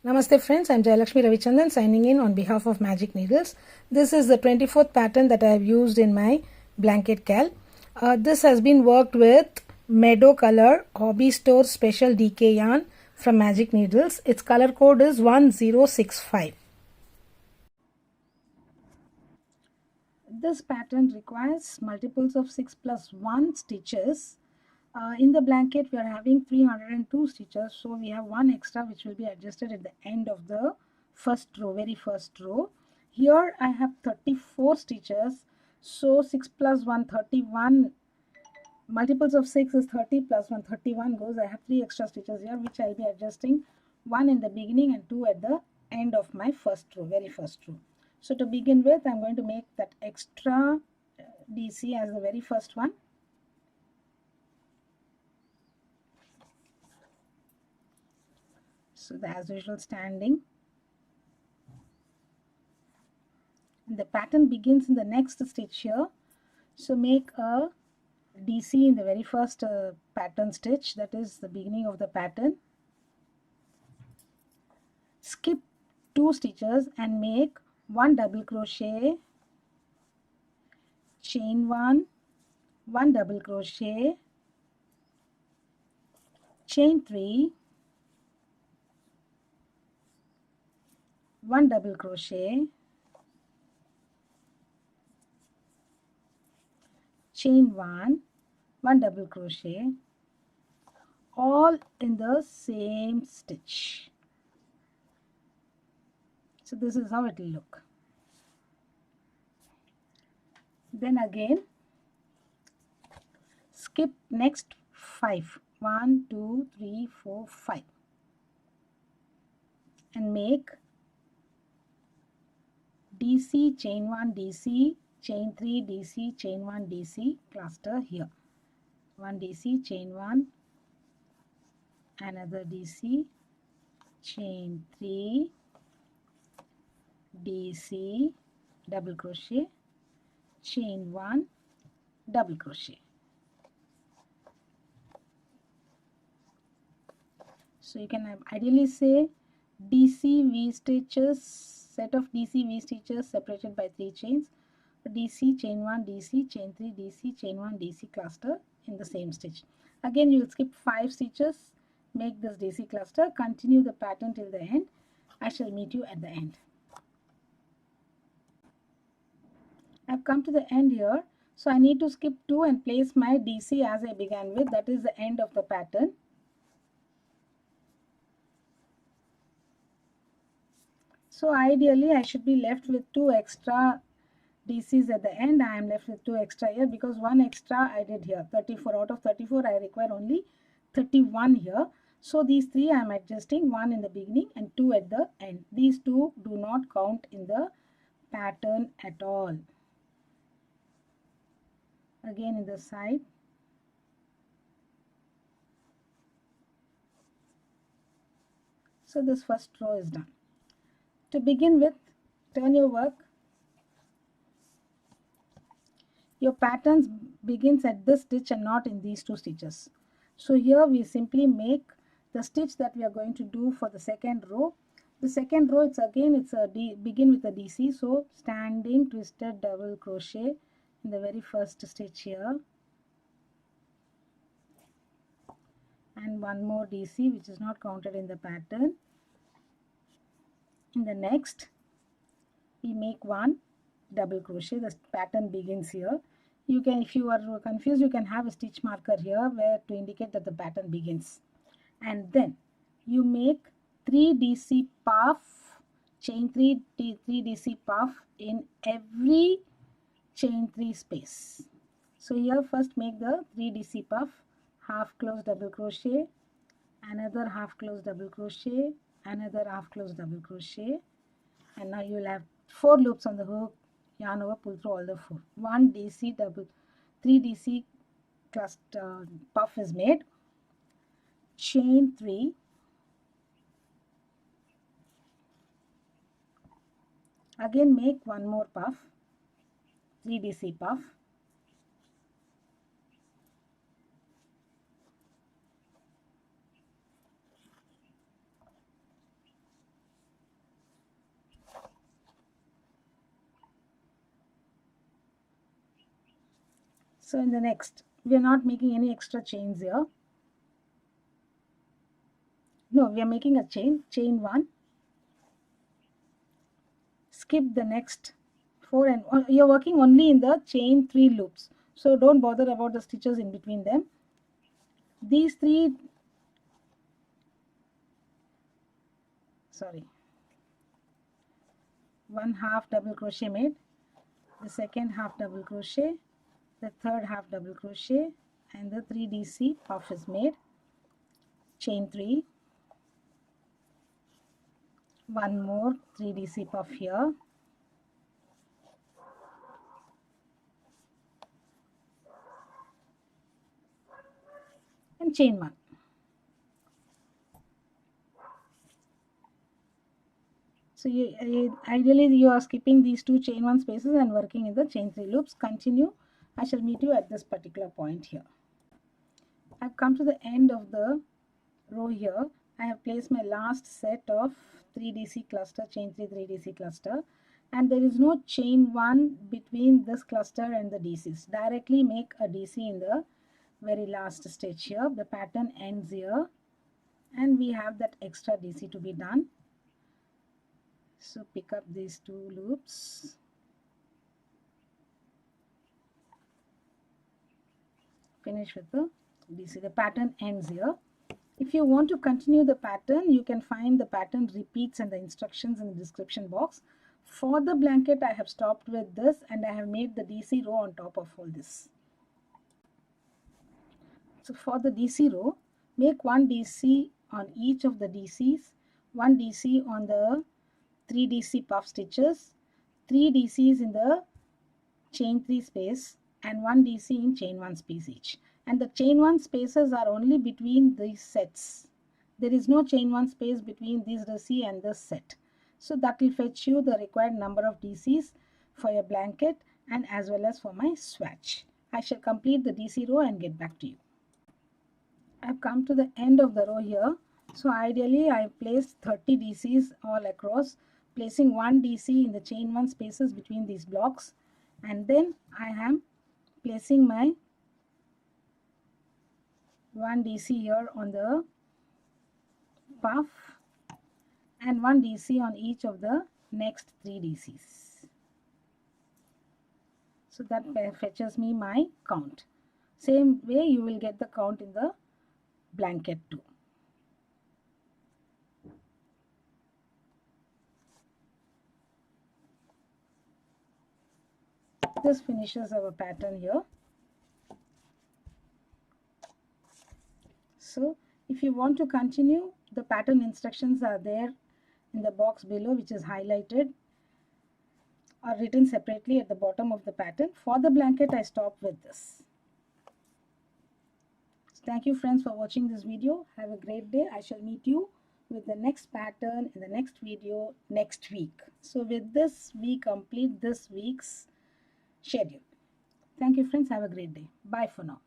Namaste friends, I am Jayalakshmi Ravichandran signing in on behalf of Magic Needles. This is the 24th pattern that I have used in my blanket cal. This has been worked with Meadow color hobby store special DK yarn from Magic Needles. Its color code is 1065. This pattern requires multiples of 6 plus 1 stitches. In the blanket we are having 302 stitches, so we have one extra which will be adjusted at the end of the very first row. Here I have 34 stitches, so 6 plus 1 31, multiples of 6 is 30 plus 1 31 goes. I have 3 extra stitches here which I will be adjusting, 1 in the beginning and 2 at the end of my very first row. So to begin with, I am going to make that extra DC as the very first one. So as usual, standing. And the pattern begins in the next stitch here. So make a DC in the very first pattern stitch, that is the beginning of the pattern. Skip 2 stitches and make 1 double crochet, chain 1 double crochet, chain 3, 1 double crochet, chain 1 double crochet, all in the same stitch. So this is how it will look. Then again skip next 5, 1 2 3 4 5, and make DC, chain 1 DC, chain 3 DC, chain 1 DC cluster here. 1 DC, chain 1, another DC, chain 3 DC, double crochet, chain 1, double crochet. So you can ideally say DC V stitches, set of DC V stitches separated by 3 chains, DC, chain 1 DC, chain 3 DC, chain 1 DC cluster in the same stitch. Again you will skip 5 stitches, make this DC cluster, continue the pattern till the end. I shall meet you at the end. I have come to the end here, so I need to skip 2 and place my DC as I began with, that is the end of the pattern. So ideally I should be left with 2 extra DCs at the end. I am left with 2 extra here because 1 extra I did here. 34 out of 34 I require only 31 here. So these 3 I am adjusting, 1 in the beginning and 2 at the end. These 2 do not count in the pattern at all. Again in the side. So this first row is done. To begin with, turn your work. Your patterns begins at this stitch and not in these 2 stitches. So here we simply make the stitch that we are going to do for the second row. The second row, begin with a DC. So standing twisted double crochet in the very first stitch here, and one more DC which is not counted in the pattern. In the next we make 1 double crochet. The pattern begins here. You can, if you are confused, you can have a stitch marker here where to indicate that the pattern begins. And then you make 3 DC puff, chain 3 DC puff in every chain 3 space. So here first make the 3 DC puff, half close double crochet, another half close double crochet, another half close double crochet, and now you will have 4 loops on the hook, yarn over, pull through all the 4. 1 DC 3 DC cluster puff is made, chain 3, again make 1 more puff, 3 DC puff, So in the next, we are not making any extra chains here. No, we are making a chain 1, skip the next 4, and you're working only in the chain 3 loops, so don't bother about the stitches in between them. These 3, sorry, 1 half double crochet made, the second half double crochet, the third half double crochet, and the 3dc puff is made, chain 3, one more 3dc puff here, and chain 1. So ideally you are skipping these 2 chain 1 spaces and working in the chain 3 loops. Continue. I shall meet you at this particular point here. I've come to the end of the row here. I have placed my last set of 3dc cluster, chain 3 3dc cluster, and there is no chain 1 between this cluster and the dc's. Directly make a dc in the very last stitch here. The pattern ends here and we have that extra dc to be done. So pick up these 2 loops, finish with the DC. The pattern ends here. If you want to continue the pattern, you can find the pattern repeats and the instructions in the description box. For the blanket, I have stopped with this and I have made the DC row on top of all this. So for the DC row, make 1 DC on each of the DCs, 1 DC on the 3dc puff stitches, 3 DCs in the chain 3 space, and 1 DC in chain 1 space each. And the chain 1 spaces are only between these sets. There is no chain 1 space between this DC and this set. So that will fetch you the required number of DCs for your blanket and as well as for my swatch. I shall complete the DC row and get back to you. I have come to the end of the row here. So ideally I have placed 30 DCs all across, placing 1 DC in the chain 1 spaces between these blocks, and then I am placing my 1 DC here on the puff and 1 DC on each of the next 3 DCs. So that fetches me my count. Same way you will get the count in the blanket too. This finishes our pattern here. So if you want to continue, the pattern instructions are there in the box below, which is highlighted or written separately at the bottom of the pattern. For the blanket, I stop with this. Thank you friends for watching this video. Have a great day. I shall meet you with the next pattern in the next video next week. So with this, we complete this week's schedule. Thank you friends. Have a great day. Bye for now.